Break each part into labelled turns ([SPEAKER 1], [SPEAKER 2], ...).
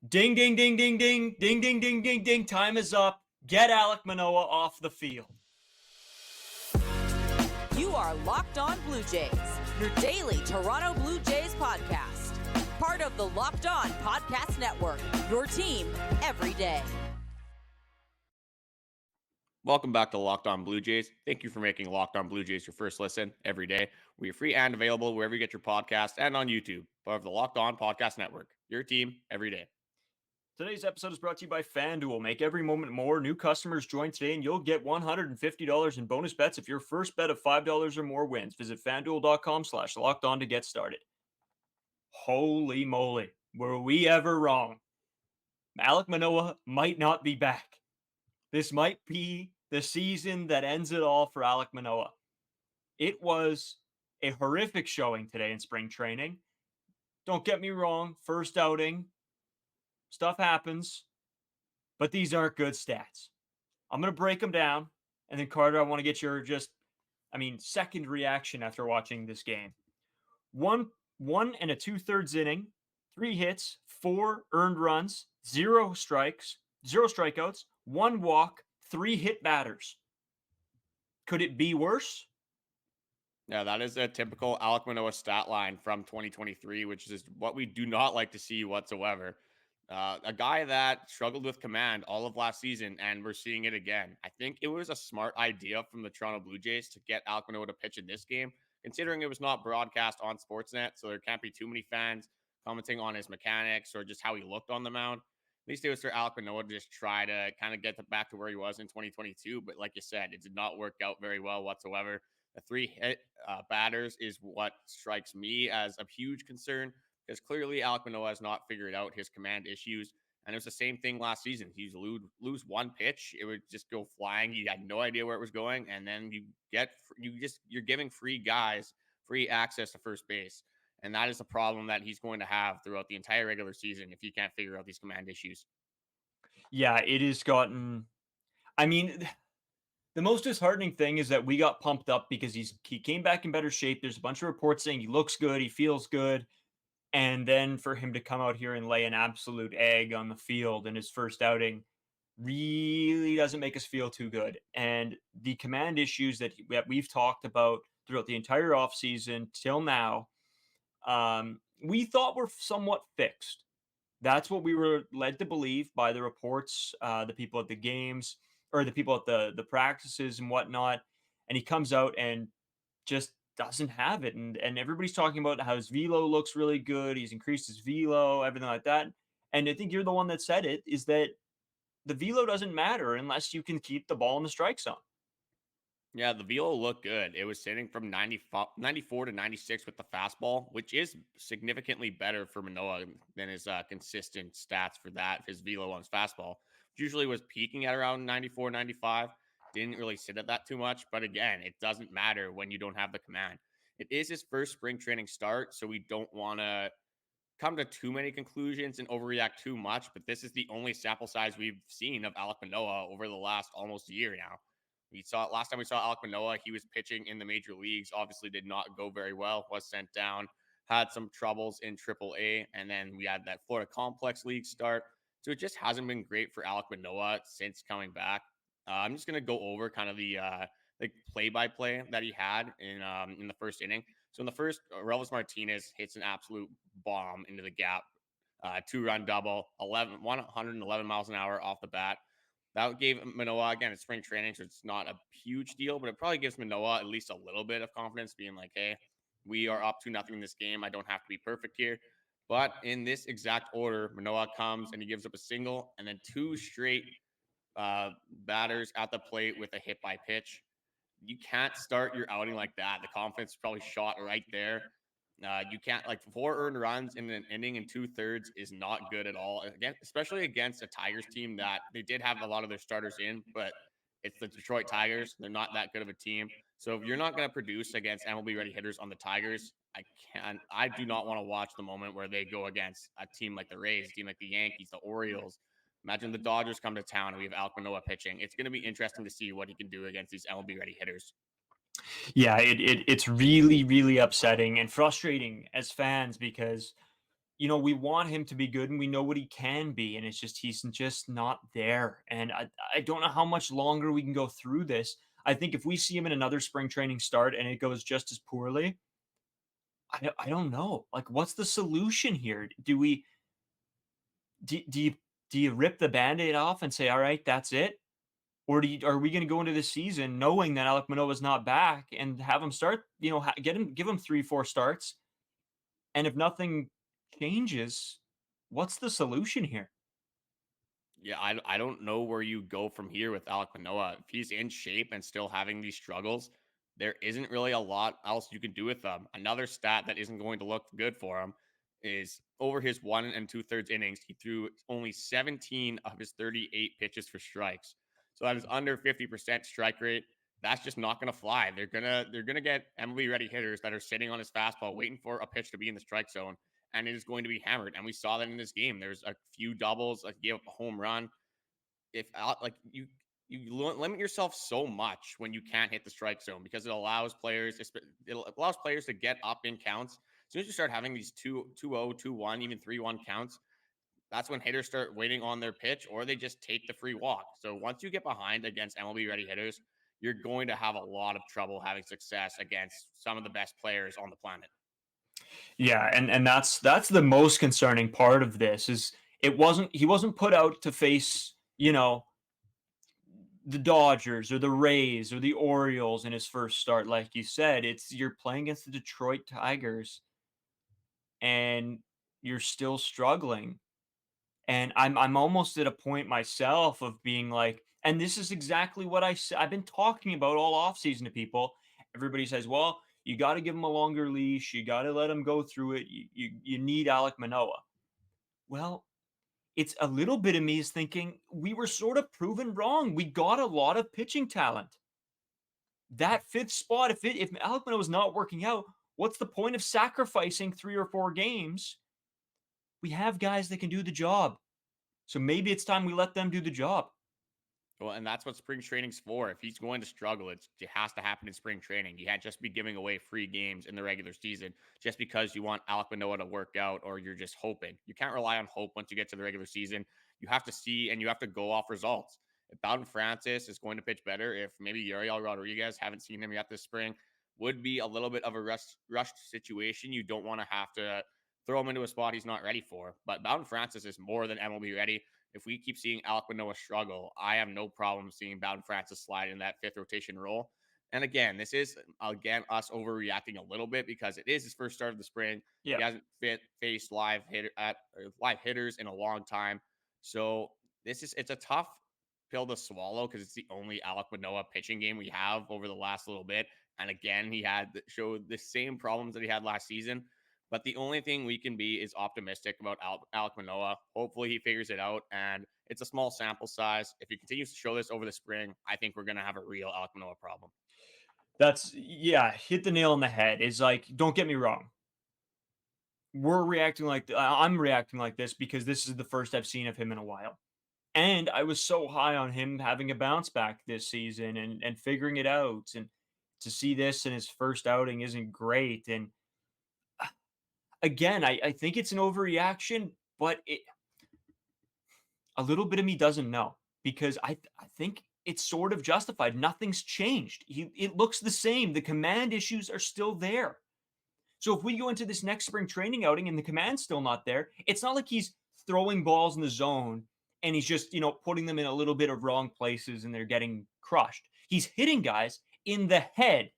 [SPEAKER 1] Ding, ding, ding, ding, ding, ding, ding, ding, ding, ding. Time is up. Get Alek Manoah off the field.
[SPEAKER 2] You are Locked On Blue Jays, your daily Toronto Blue Jays podcast. Part of the Locked On Podcast Network, your team every day.
[SPEAKER 3] Welcome back to Locked On Blue Jays. Thank you for making Locked On Blue Jays your first listen every day. We are free and available wherever you get your podcast and on YouTube. Part of the Locked On Podcast Network, your team every day.
[SPEAKER 1] Today's episode is brought to you by FanDuel. Make every moment more. New customers join today and you'll get $150 in bonus bets if your first bet of $5 or more wins. Visit FanDuel.com/lockedon to get started. Holy moly. Were we ever wrong? Alek Manoah might not be back. This might be the season that ends it all for Alek Manoah. It was a horrific showing today in spring training. Don't get me wrong, first outing, stuff happens, but these aren't good stats. I'm going to break them down, and then Carter, I want to get your second reaction after watching this game. One and a 2/3 inning, 3 hits, 4 earned runs, 0 strikeouts, 1 walk, 3 hit batters. Could it be worse?
[SPEAKER 3] Yeah, that is a typical Alek Manoah stat line from 2023, which is what we do not like to see whatsoever. A guy that struggled with command all of last season, and we're seeing it again. I think it was a smart idea from the Toronto Blue Jays to get Alek Manoah to pitch in this game, considering it was not broadcast on Sportsnet, so there can't be too many fans commenting on his mechanics or just how he looked on the mound. At least it was for Alek Manoah to just try to kind of get back to where he was in 2022. But like you said, it did not work out very well whatsoever. The 3 hit batters is what strikes me as a huge concern because clearly Alek Manoah has not figured out his command issues. And it was the same thing last season. He'd lose one pitch, it would just go flying. He had no idea where it was going, and then you're giving free guys free access to first base, and that is a problem that he's going to have throughout the entire regular season if he can't figure out these command issues.
[SPEAKER 1] Yeah, it has gotten. I mean, the most disheartening thing is that we got pumped up because he came back in better shape. There's a bunch of reports saying he looks good, he feels good. And then for him to come out here and lay an absolute egg on the field in his first outing really doesn't make us feel too good. And the command issues that we've talked about throughout the entire offseason till now, we thought were somewhat fixed. That's what we were led to believe by the reports, the people at the games, or the people at the practices and whatnot. And he comes out and just doesn't have it. And everybody's talking about how his velo looks really good. He's increased his velo, everything like that. And I think you're the one that said it, is that the velo doesn't matter unless you can keep the ball in the strike zone.
[SPEAKER 3] Yeah, the velo looked good. It was sitting from 94 to 96 with the fastball, which is significantly better for Manoah than his consistent stats for that. His velo on his fastball, which usually was peaking at around 94, 95. Didn't really sit at that too much. But again, it doesn't matter when you don't have the command. It is his first spring training start, so we don't want to come to too many conclusions and overreact too much. But this is the only sample size we've seen of Alek Manoah over the last almost a year now. Last time we saw Alek Manoah, he was pitching in the major leagues, obviously did not go very well, was sent down, had some troubles in AAA, and then we had that Florida Complex League start. So it just hasn't been great for Alek Manoah since coming back. I'm just going to go over kind of the play-by-play that he had in the first inning. So in the first, Relvis Martinez hits an absolute bomb into the gap, 2-run double, 111 miles an hour off the bat. That gave Manoah, again, it's spring training, so it's not a huge deal, but it probably gives Manoah at least a little bit of confidence, being like, hey, we are up 2-0 in this game. I don't have to be perfect here. But in this exact order, Manoah comes and he gives up a single and then 2 straight batters at the plate with a hit by pitch. You can't start your outing like that. The confidence is probably shot right there. You can't, 4 earned runs in an inning and 2/3 is not good at all. Again, especially against a Tigers team that they did have a lot of their starters in, but it's the Detroit Tigers. They're not that good of a team. So if you're not going to produce against MLB ready hitters on the Tigers, I do not want to watch the moment where they go against a team like the Rays, a team like the Yankees, the Orioles. Imagine the Dodgers come to town and we have Alek Manoah pitching. It's going to be interesting to see what he can do against these MLB ready hitters.
[SPEAKER 1] Yeah, it's really, really upsetting and frustrating as fans because, we want him to be good and we know what he can be. And it's just, he's just not there. And I don't know how much longer we can go through this. I think if we see him in another spring training start and it goes just as poorly, I don't know. Like, what's the solution here? Do you rip the Band-Aid off and say, all right, that's it? Or are we going to go into this season knowing that Alek Manoah is not back and have him start, give him 3-4 starts? And if nothing changes, what's the solution here?
[SPEAKER 3] Yeah, I don't know where you go from here with Alek Manoah. If he's in shape and still having these struggles, there isn't really a lot else you can do with them. Another stat that isn't going to look good for him is over his 1 2/3 innings, he threw only 17 of his 38 pitches for strikes. So that is under 50% strike rate. That's just not going to fly. They're gonna get MLB ready hitters that are sitting on his fastball, waiting for a pitch to be in the strike zone, and it is going to be hammered. And we saw that in this game. There's a few doubles, like gave up a home run. If like you limit yourself so much when you can't hit the strike zone because it allows players to get up in counts. As soon as you start having these 2-0, 2-1, even 3-1 counts, that's when hitters start waiting on their pitch or they just take the free walk. So once you get behind against MLB ready hitters, you're going to have a lot of trouble having success against some of the best players on the planet.
[SPEAKER 1] Yeah, and that's the most concerning part of this is he wasn't put out to face, the Dodgers or the Rays or the Orioles in his first start, like you said. You're playing against the Detroit Tigers and you're still struggling. And I'm almost at a point myself of being like, and this is exactly what I've been talking about all offseason to people. Everybody says, well, you got to give him a longer leash. You got to let him go through it. You need Alek Manoah. Well, it's a little bit of me is thinking we were sort of proven wrong. We got a lot of pitching talent. That fifth spot, if Alek Manoah is not working out, what's the point of sacrificing 3 or 4 games? We have guys that can do the job. So maybe it's time we let them do the job.
[SPEAKER 3] Well, and that's what spring training's for. If he's going to struggle, it has to happen in spring training. You can't just be giving away free games in the regular season just because you want Alek Manoah to work out or you're just hoping. You can't rely on hope once you get to the regular season. You have to see and you have to go off results. If Bowden Francis is going to pitch better, if maybe Yariel Rodriguez, haven't seen him yet this spring, would be a little bit of a rushed situation. You don't want to have to throw him into a spot he's not ready for. But Bowden Francis is more than MLB ready. If we keep seeing Alek Manoah struggle, I have no problem seeing Bowden Francis slide in that 5th rotation role. And again, this is us overreacting a little bit because it is his first start of the spring.
[SPEAKER 1] Yeah.
[SPEAKER 3] He hasn't faced live hitters in a long time. So it's a tough pill to swallow because it's the only Alek Manoah pitching game we have over the last little bit. And again, he showed the same problems that he had last season. But the only thing we can be is optimistic about Alek Manoah. Hopefully he figures it out. And it's a small sample size. If he continues to show this over the spring, I think we're going to have a real Alek Manoah problem.
[SPEAKER 1] Hit the nail on the head. Is like, don't get me wrong. I'm reacting like this because this is the first I've seen of him in a while. And I was so high on him having a bounce back this season and figuring it out. And to see this in his first outing isn't great. And again, I think it's an overreaction, but a little bit of me doesn't know because I think it's sort of justified. Nothing's changed. It looks the same. The command issues are still there. So if we go into this next spring training outing and the command's still not there, it's not like he's throwing balls in the zone and he's just, putting them in a little bit of wrong places and they're getting crushed. He's hitting guys in the head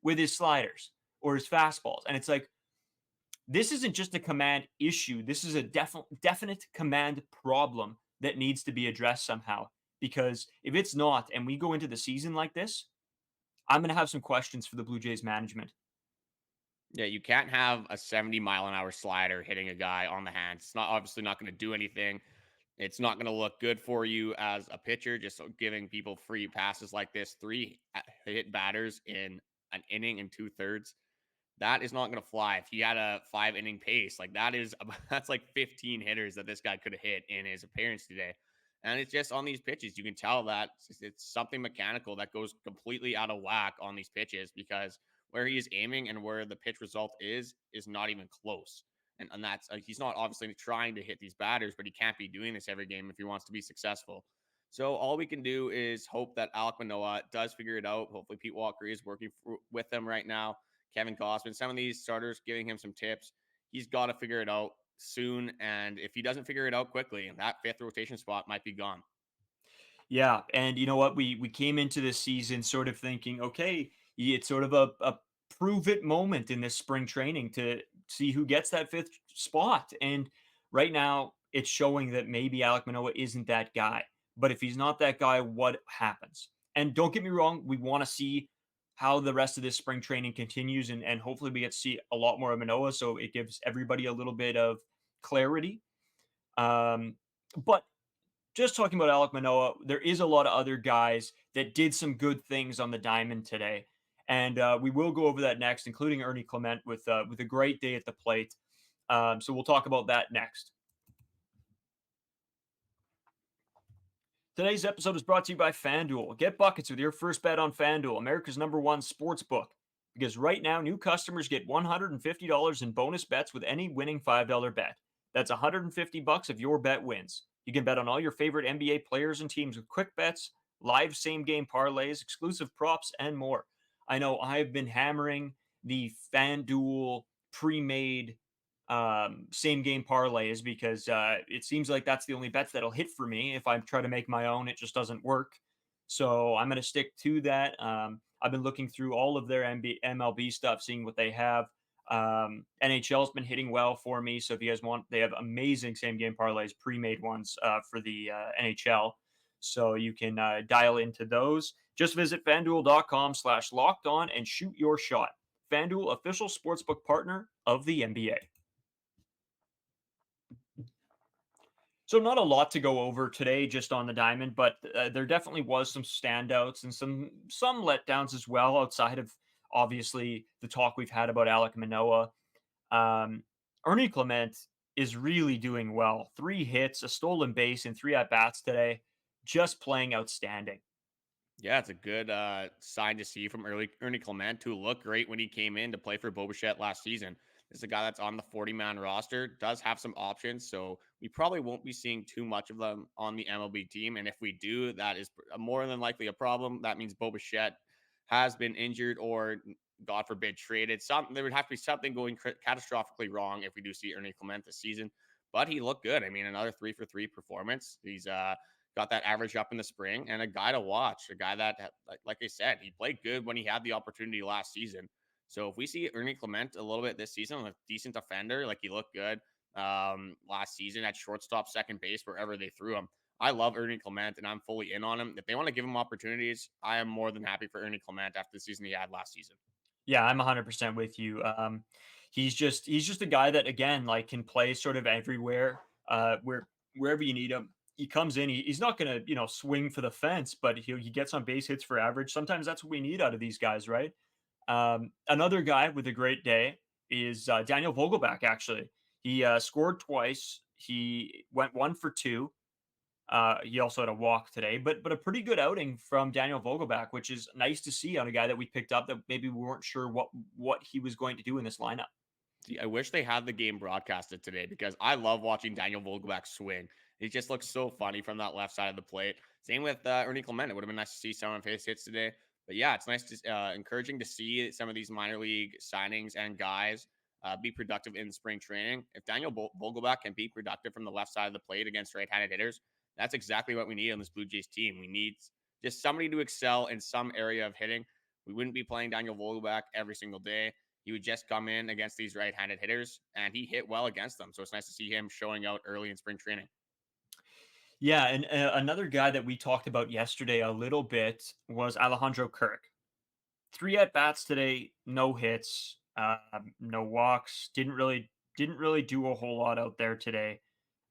[SPEAKER 1] with his sliders or his fastballs. And it's like, this isn't just a command issue. This is a definite command problem that needs to be addressed somehow. Because if it's not, and we go into the season like this, I'm going to have some questions for the Blue Jays management.
[SPEAKER 3] Yeah, you can't have a 70-mile-an-hour slider hitting a guy on the hands. It's obviously not going to do anything. It's not going to look good for you as a pitcher, just giving people free passes like this. 3 hit batters in an inning and 2/3. That is not going to fly. If he had a 5-inning pace, that's like 15 hitters that this guy could have hit in his appearance today. And it's just on these pitches. You can tell that it's something mechanical that goes completely out of whack on these pitches because where he is aiming and where the pitch result is not even close. And that's he's not obviously trying to hit these batters, but he can't be doing this every game if he wants to be successful. So all we can do is hope that Alek Manoah does figure it out. Hopefully Pete Walker is working with them right now. Kevin Gossman, some of these starters giving him some tips. He's got to figure it out soon. And if he doesn't figure it out quickly, that fifth rotation spot might be gone.
[SPEAKER 1] Yeah, and you know what? We came into this season sort of thinking, okay, it's sort of a prove it moment in this spring training to see who gets that fifth spot. And right now, it's showing that maybe Alek Manoah isn't that guy. But if he's not that guy, what happens? And don't get me wrong, we want to see how the rest of this spring training continues, and hopefully we get to see a lot more of Manoah, so it gives everybody a little bit of clarity. But just talking about Alek Manoah, there is a lot of other guys that did some good things on the diamond today, and we will go over that next, including Ernie Clement with a great day at the plate. So we'll talk about that next. Today's episode is brought to you by FanDuel. Get buckets with your first bet on FanDuel, America's #1 sports book. Because right now, new customers get $150 in bonus bets with any winning $5 bet. That's $150 if your bet wins. You can bet on all your favorite NBA players and teams with quick bets, live same game parlays, exclusive props, and more. I know I've been hammering the FanDuel pre-made same game parlays because it seems like that's the only bets that'll hit for me. If I try to make my own, it just doesn't work. So I'm going to stick to that. I've been looking through all of their MLB stuff, seeing what they have. NHL's been hitting well for me. So if you guys want, they have amazing same game parlays, pre-made ones for the NHL. So you can dial into those. Just visit fanduel.com/locked on and shoot your shot. FanDuel, official sportsbook partner of the NBA. So not a lot to go over today just on the diamond, but there definitely was some standouts and some letdowns as well, outside of obviously the talk we've had about Alek Manoah. Ernie Clement is really doing well. 3 hits, a stolen base, and 3 at-bats today. Just playing outstanding.
[SPEAKER 3] Yeah, it's a good sign to see from Ernie Clement, who looked great when he came in to play for Bichette last season. This is a guy that's on the 40-man roster, does have some options, so we probably won't be seeing too much of them on the MLB team. And if we do, that is more than likely a problem. That means Bichette has been injured or, God forbid, traded. There would have to be something going catastrophically wrong if we do see Ernie Clement this season. But he looked good. I mean, another 3-for-3 performance. He's got that average up in the spring, and a guy to watch, a guy that, like I said, he played good when he had the opportunity last season. So if we see Ernie Clement a little bit this season, a decent defender, like he looked good last season at shortstop, second base, wherever they threw him. I love Ernie Clement, and I'm fully in on him. If they want to give him opportunities, I am more than happy for Ernie Clement after the season he had last season.
[SPEAKER 1] Yeah, I'm 100% with you. He's just a guy that, again, like, can play sort of everywhere, wherever you need him. He comes in. He's not going to swing for the fence, but he gets on base hits for average. Sometimes that's what we need out of these guys, right? Another guy with a great day is Daniel Vogelback. Actually, he scored twice. He went 1 for 2. He also had a walk today, but a pretty good outing from Daniel Vogelback, which is nice to see on a guy that we picked up that maybe we weren't sure what he was going to do in this lineup.
[SPEAKER 3] See, I wish they had the game broadcasted today because I love watching Daniel Vogelback swing. He just looks so funny from that left side of the plate. Same with Ernie Clement. It would have been nice to see some of his hits today. But yeah, it's nice to encouraging to see some of these minor league signings and guys be productive in spring training. If Daniel Vogelback can be productive from the left side of the plate against right-handed hitters, that's exactly what we need on this Blue Jays team. We need just somebody to excel in some area of hitting. We wouldn't be playing Daniel Vogelback every single day. He would just come in against these right-handed hitters, and he hit well against them. So it's nice to see him showing out early in spring training.
[SPEAKER 1] Yeah, and another guy that we talked about yesterday a little bit was Alejandro Kirk. 3 at bats today, no hits, no walks. Didn't really do a whole lot out there today.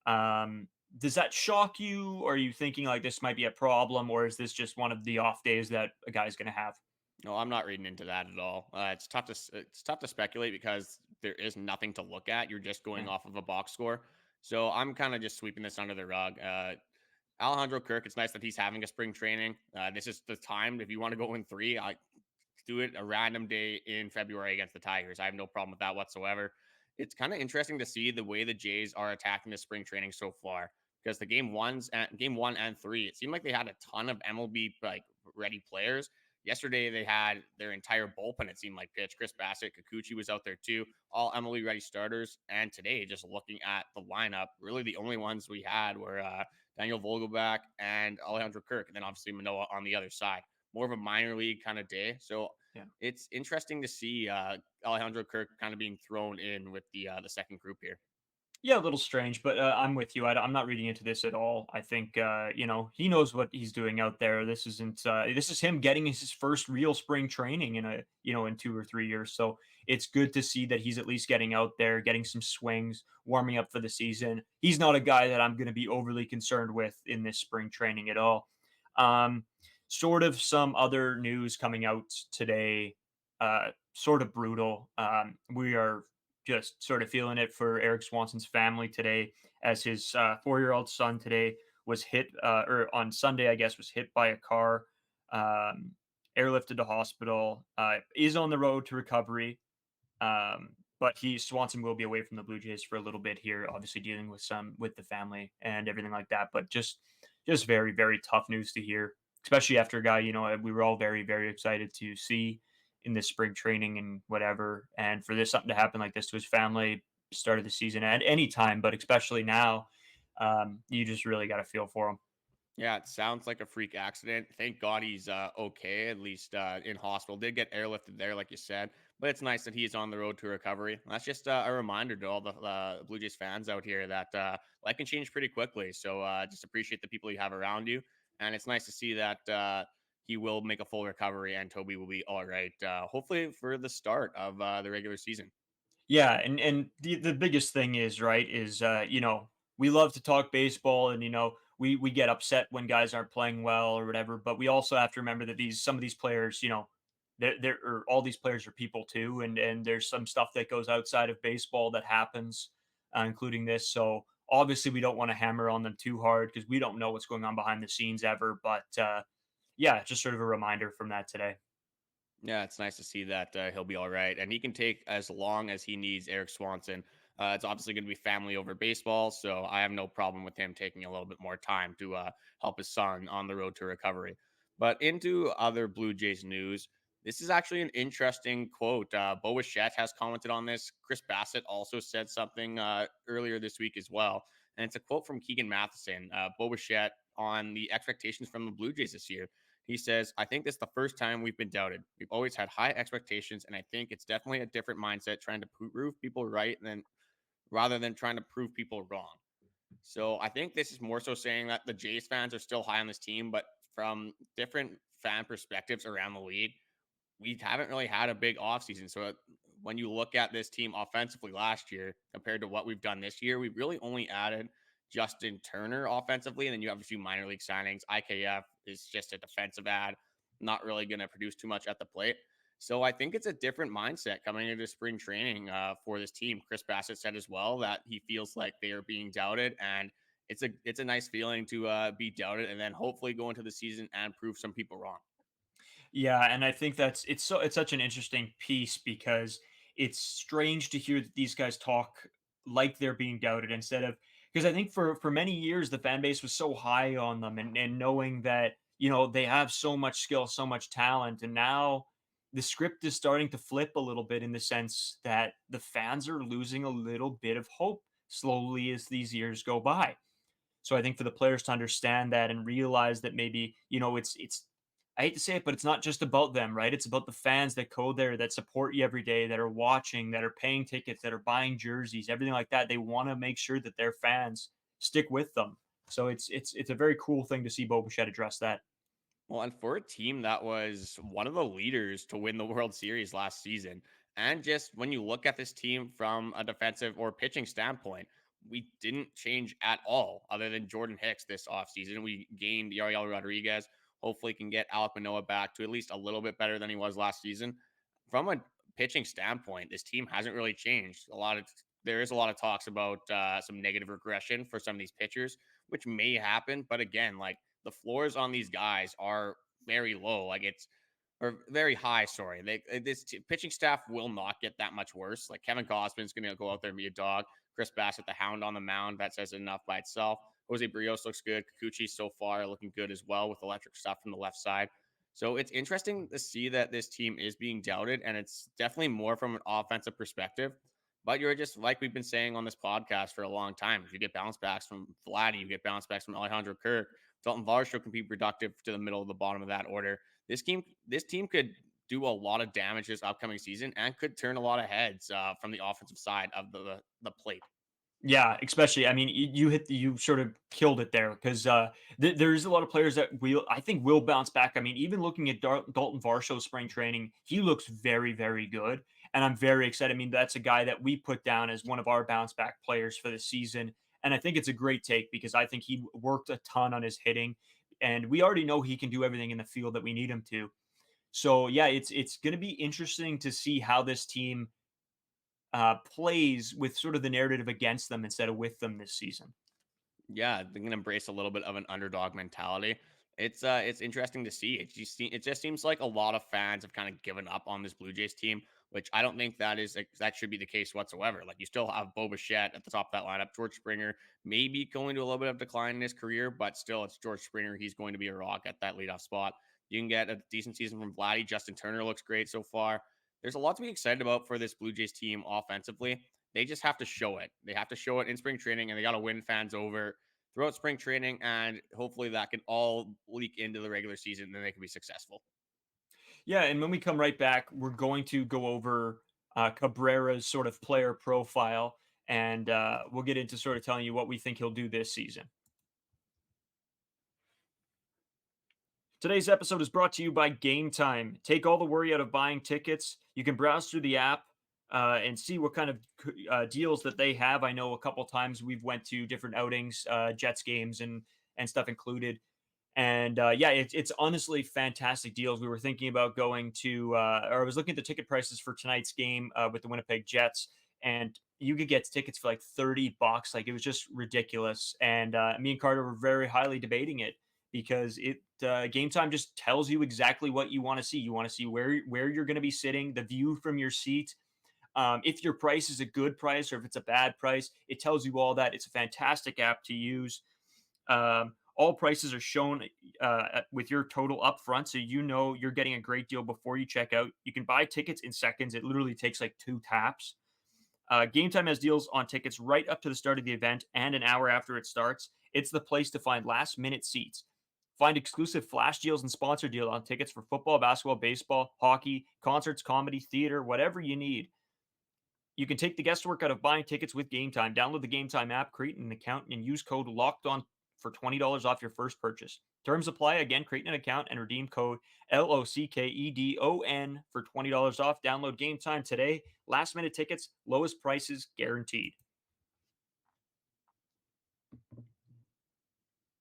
[SPEAKER 1] Does that shock you, or are you thinking like this might be a problem, or is this just one of the off days that a guy's going to have?
[SPEAKER 3] No, I'm not reading into that at all. It's tough to speculate because there is nothing to look at. You're just going off of a box score. So I'm kind of just sweeping this under the rug. Alejandro Kirk, it's nice that he's having a spring training. This is the time. If you want to go in 3, I do it a random day in February against the Tigers. I have no problem with that whatsoever. it's kind of interesting to see the way the Jays are attacking the spring training so far. Because the game 1 and 3, it seemed like they had a ton of MLB like ready players. Yesterday they had their entire bullpen. It seemed like pitch. Chris Bassett, Kikuchi was out there too, all MLB ready starters. And today, just looking at the lineup, really the only ones we had were Daniel Vogelback and Alejandro Kirk, and then obviously Manoah on the other side. More of a minor league kind of day. So
[SPEAKER 1] Yeah.
[SPEAKER 3] it's interesting to see Alejandro Kirk kind of being thrown in with the second group here.
[SPEAKER 1] Yeah, a little strange, but I'm with you. I'm not reading into this at all. I think he knows what he's doing out there. This isn't. This is him getting his first real spring training in in 2 or 3 years. So it's good to see that he's at least getting out there, getting some swings, warming up for the season. He's not a guy that I'm going to be overly concerned with in this spring training at all. Um, Sort of some other news coming out today. Sort of brutal. We are just sort of feeling it for Eric Swanson's family today, as his 4-year-old son today was hit, or on Sunday, I guess, was hit by a car, um, airlifted to hospital, is on the road to recovery. But Swanson will be away from the Blue Jays for a little bit here, obviously dealing with the family and everything like that. But just very, very tough news to hear, especially after a guy, we were all very, very excited to see in this spring training and whatever. And for this something to happen like this to his family, start of the season at any time, but especially now, you just really got to feel for him.
[SPEAKER 3] Yeah, it sounds like a freak accident. Thank God he's okay, at least in hospital. Did get airlifted there, like you said, but it's nice that he's on the road to recovery. That's just a reminder to all the Blue Jays fans out here that life can change pretty quickly. So just appreciate the people you have around you, and it's nice to see that he will make a full recovery and Toby will be all right. Hopefully for the start of the regular season.
[SPEAKER 1] Yeah, and the biggest thing is, right, is we love to talk baseball, and we get upset when guys aren't playing well or whatever, but we also have to remember that some of these players, they're or all these players are people too, and there's some stuff that goes outside of baseball that happens, including this. So obviously we don't want to hammer on them too hard because we don't know what's going on behind the scenes ever. But yeah, just sort of a reminder from that today.
[SPEAKER 3] Yeah, it's nice to see that he'll be all right, and he can take as long as he needs. Eric Swanson. It's obviously going to be family over baseball, so I have no problem with him taking a little bit more time to help his son on the road to recovery. But into other Blue Jays news, this is actually an interesting quote. Bo Bichette has commented on this. Chris Bassett also said something earlier this week as well, and it's a quote from Keegan Matheson. Bo Bichette on the expectations from the Blue Jays this year. He says, I think this is the first time we've been doubted. We've always had high expectations, and I think it's definitely a different mindset trying to prove people right than rather than trying to prove people wrong. So I think this is more so saying that the Jays fans are still high on this team, but from different fan perspectives around the league, we haven't really had a big offseason. So when you look at this team offensively last year compared to what we've done this year, we really only added Justin Turner offensively. And then you have a few minor league signings. IKF is just a defensive ad, not really going to produce too much at the plate. So I think it's a different mindset coming into spring training for this team. Chris Bassett said as well that he feels like they are being doubted, and it's a nice feeling to be doubted and then hopefully go into the season and prove some people wrong.
[SPEAKER 1] Yeah, and I think it's such an interesting piece because it's strange to hear that these guys talk like they're being doubted instead of, because I think for many years the fan base was so high on them, and knowing that they have so much skill, so much talent, and now the script is starting to flip a little bit in the sense that the fans are losing a little bit of hope slowly as these years go by. So I think for the players to understand that and realize that maybe, it's I hate to say it, but it's not just about them, right? It's about the fans that go there, that support you every day, that are watching, that are paying tickets, that are buying jerseys, everything like that. They want to make sure that their fans stick with them. So it's a very cool thing to see Bo Bichette address that.
[SPEAKER 3] Well, and for a team that was one of the leaders to win the World Series last season, and just when you look at this team from a defensive or pitching standpoint, we didn't change at all other than Jordan Hicks this offseason. We gained Yariel Rodriguez. Hopefully can get Alek Manoah back to at least a little bit better than he was last season. From a pitching standpoint, this team hasn't really changed. There is a lot of talks about some negative regression for some of these pitchers, which may happen. But again, like the floors on these guys are very low. Like or very high. Sorry, pitching staff will not get that much worse. Like Kevin Gausman's going to go out there and be a dog. Chris Bassett, the hound on the mound, that says enough by itself. Jose Brios looks good. Kikuchi so far looking good as well with electric stuff from the left side. So it's interesting to see that this team is being doubted, and it's definitely more from an offensive perspective. But you're just like we've been saying on this podcast for a long time. If you get bounce backs from Vladdy, you get bounce backs from Alejandro Kirk. Dalton Varsho can be productive to the middle of the bottom of that order. This team could do a lot of damage this upcoming season and could turn a lot of heads from the offensive side of the plate.
[SPEAKER 1] Yeah, especially, I mean, you sort of killed it there because there's a lot of players that I think will bounce back. I mean, even looking at Dalton Varsho spring training, he looks very, very good, and I'm very excited. I mean, that's a guy that we put down as one of our bounce back players for the season, and I think it's a great take because I think he worked a ton on his hitting, and we already know he can do everything in the field that we need him to. So yeah, it's going to be interesting to see how this team plays with sort of the narrative against them instead of with them this season.
[SPEAKER 3] Yeah, they can embrace a little bit of an underdog mentality. It's interesting to see. It just seems like a lot of fans have kind of given up on this Blue Jays team, which I don't think that should be the case whatsoever. Like you still have Bo Bichette at the top of that lineup, George Springer maybe going to a little bit of decline in his career, but still it's George Springer. He's going to be a rock at that leadoff spot. You can get a decent season from Vladdy. Justin Turner looks great so far. There's a lot to be excited about for this Blue Jays team offensively. They just have to show it. They have to show it in spring training, and they got to win fans over throughout spring training, and hopefully that can all leak into the regular season, and then they can be successful.
[SPEAKER 1] Yeah, and when we come right back, we're going to go over Cabrera's sort of player profile, and we'll get into sort of telling you what we think he'll do this season. Today's episode is brought to you by Game Time. Take all the worry out of buying tickets. You can browse through the app and see what kind of deals that they have. I know a couple times we've went to different outings, Jets games and stuff included. And yeah, it's honestly fantastic deals. We were thinking about going to, or I was looking at the ticket prices for tonight's game with the Winnipeg Jets, and you could get tickets for like $30. Like it was just ridiculous. And me and Carter were very highly debating it because Game Time just tells you exactly what you want to see. You want to see where you're going to be sitting, the view from your seat. If your price is a good price or if it's a bad price, it tells you all that. It's a fantastic app to use. All prices are shown with your total up front, so you know you're getting a great deal before you check out. You can buy tickets in seconds. It literally takes like 2 taps. Game Time has deals on tickets right up to the start of the event and an hour after it starts. It's the place to find last-minute seats. Find exclusive flash deals and sponsor deals on tickets for football, basketball, baseball, hockey, concerts, comedy, theater, whatever you need. You can take the guesswork out of buying tickets with Game Time. Download the Game Time app, create an account, and use code LOCKEDON for $20 off your first purchase. Terms apply. Again, create an account and redeem code LOCKEDON for $20 off. Download Game Time today. Last minute tickets, lowest prices guaranteed.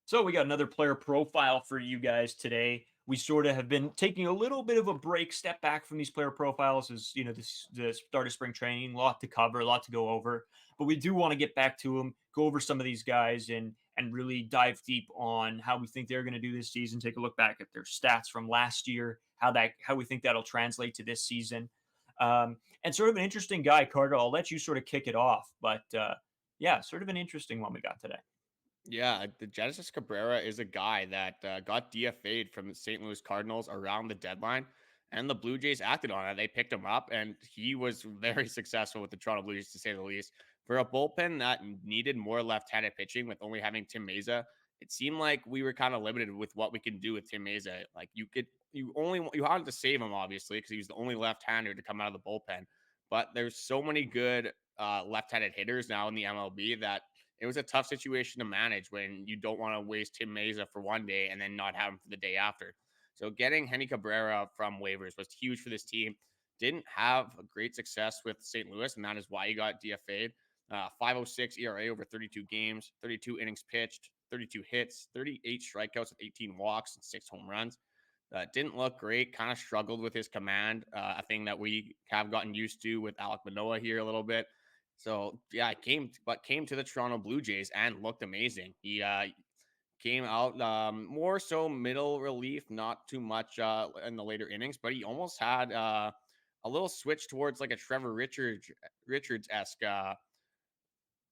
[SPEAKER 1] So we got another player profile for you guys today. We sort of have been taking a little bit of a break, step back from these player profiles as, you know, the start of spring training, a lot to cover, a lot to go over. But we do want to get back to them, go over some of these guys and really dive deep on how we think they're going to do this season, take a look back at their stats from last year, how we think that'll translate to this season. And sort of an interesting guy, Carter. I'll let you sort of kick it off. But yeah, sort of an interesting one we got today.
[SPEAKER 3] Yeah, the Genesis Cabrera is a guy that got DFA'd from the St. Louis Cardinals around the deadline, and the Blue Jays acted on it. They picked him up, and he was very successful with the Toronto Blue Jays, to say the least. For a bullpen that needed more left-handed pitching with only having Tim Meza, it seemed like we were kind of limited with what we can do with Tim Meza. Like you had to save him, obviously, because he was the only left-hander to come out of the bullpen. But there's so many good left-handed hitters now in the MLB that it was a tough situation to manage when you don't want to waste Tim Meza for one day and then not have him for the day after. So getting Ernie Cabrera from waivers was huge for this team. Didn't have a great success with St. Louis, and that is why he got DFA'd. 5.06 ERA over 32 games, 32 innings pitched, 32 hits, 38 strikeouts with 18 walks and 6 home runs. Didn't look great, kind of struggled with his command, a thing that we have gotten used to with Alek Manoah here a little bit. So yeah, came to the Toronto Blue Jays and looked amazing. He came out more so middle relief, not too much in the later innings, but he almost had a little switch towards like a Trevor Richards esque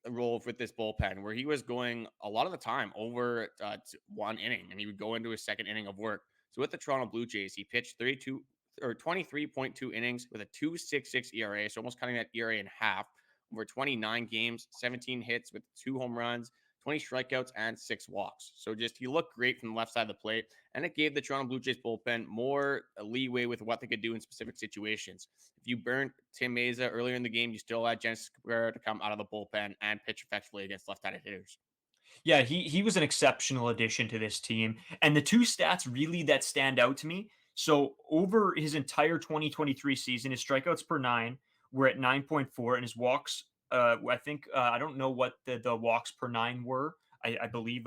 [SPEAKER 3] role with this bullpen where he was going a lot of the time over one inning and he would go into his second inning of work. So with the Toronto Blue Jays, he pitched 32 or 23.2 innings with a 2.66 ERA, so almost cutting that ERA in half over 29 games, 17 hits with 2 home runs, 20 strikeouts, and 6 walks. So just he looked great from the left side of the plate, and it gave the Toronto Blue Jays bullpen more leeway with what they could do in specific situations. If you burnt Tim Meza earlier in the game, you still had Genesis Cabrera to come out of the bullpen and pitch effectively against left-handed hitters.
[SPEAKER 1] Yeah, he was an exceptional addition to this team. And the two stats really that stand out to me. So over his entire 2023 season, his strikeouts per nine were at 9.4, and his walks, I think I don't know what the walks per nine were. I believe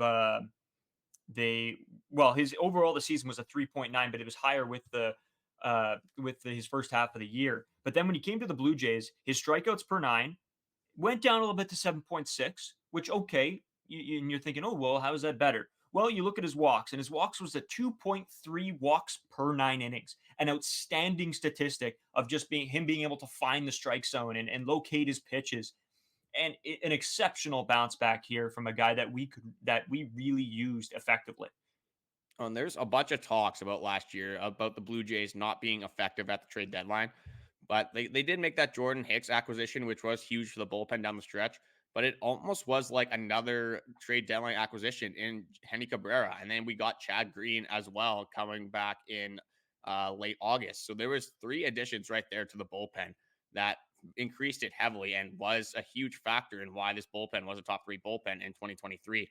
[SPEAKER 1] they well his overall the season was a 3.9, but it was higher with his first half of the year. But then when he came to the Blue Jays, his strikeouts per nine went down a little bit to 7.6, which, okay, and you're thinking, oh, well, how is that better? Well, you look at his walks, and his walks was a 2.3 walks per 9 innings, an outstanding statistic of just being able to find the strike zone and locate his pitches, and an exceptional bounce back here from a guy that we really used effectively.
[SPEAKER 3] And there's a bunch of talks about last year about the Blue Jays not being effective at the trade deadline. But they did make that Jordan Hicks acquisition, which was huge for the bullpen down the stretch. But it almost was like another trade deadline acquisition in Ernie Cabrera. And then we got Chad Green as well coming back in late August. So there was 3 additions right there to the bullpen that increased it heavily and was a huge factor in why this bullpen was a top 3 bullpen in 2023.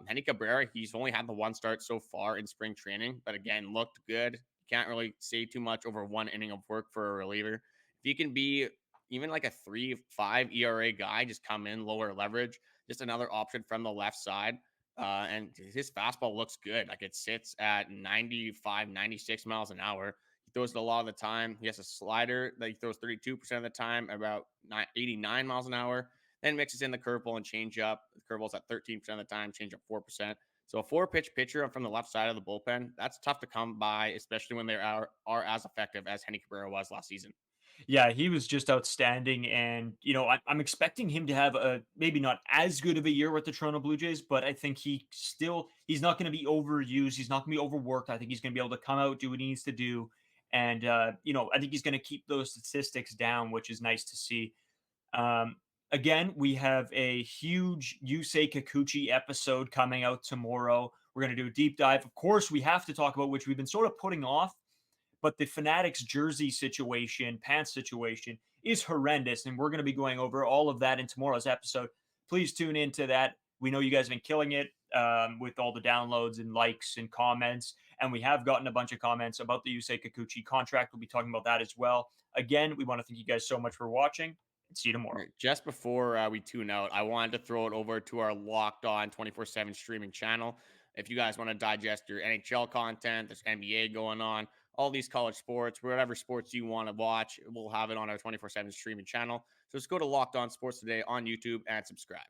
[SPEAKER 3] Henny Cabrera, he's only had the 1 start so far in spring training, but again, looked good. Can't really say too much over 1 inning of work for a reliever. If he can be even like a 3.5 ERA guy, just come in lower leverage, just another option from the left side. And his fastball looks good. Like it sits at 95, 96 miles an hour. He throws it a lot of the time. He has a slider that he throws 32% of the time, about 89 miles an hour. Then mixes in the curveball and changeup. The curveball's at 13% of the time, changeup 4%. So a 4-pitch pitcher from the left side of the bullpen, that's tough to come by, especially when they are as effective as Henny Cabrera was last season.
[SPEAKER 1] Yeah, he was just outstanding, and I'm expecting him to have a maybe not as good of a year with the Toronto Blue Jays, but I think he's not going to be overused. He's not going to be overworked. I think he's going to be able to come out, do what he needs to do, and I think he's going to keep those statistics down, which is nice to see. Again, we have a huge Yusei Kikuchi episode coming out tomorrow. We're going to do a deep dive. Of course, we have to talk about, which we've been sort of putting off, but the Fanatics jersey situation, pants situation is horrendous. And we're going to be going over all of that in tomorrow's episode. Please tune into that. We know you guys have been killing it with all the downloads and likes and comments. And we have gotten a bunch of comments about the Yusei Kikuchi contract. We'll be talking about that as well. Again, we want to thank you guys so much for watching. See you tomorrow.
[SPEAKER 3] Just before we tune out, I wanted to throw it over to our Locked On 24/7 streaming channel. If you guys want to digest your NHL content, there's NBA going on, all these college sports, whatever sports you want to watch, we'll have it on our 24/7 streaming channel. So just go to Locked On Sports Today on YouTube and subscribe.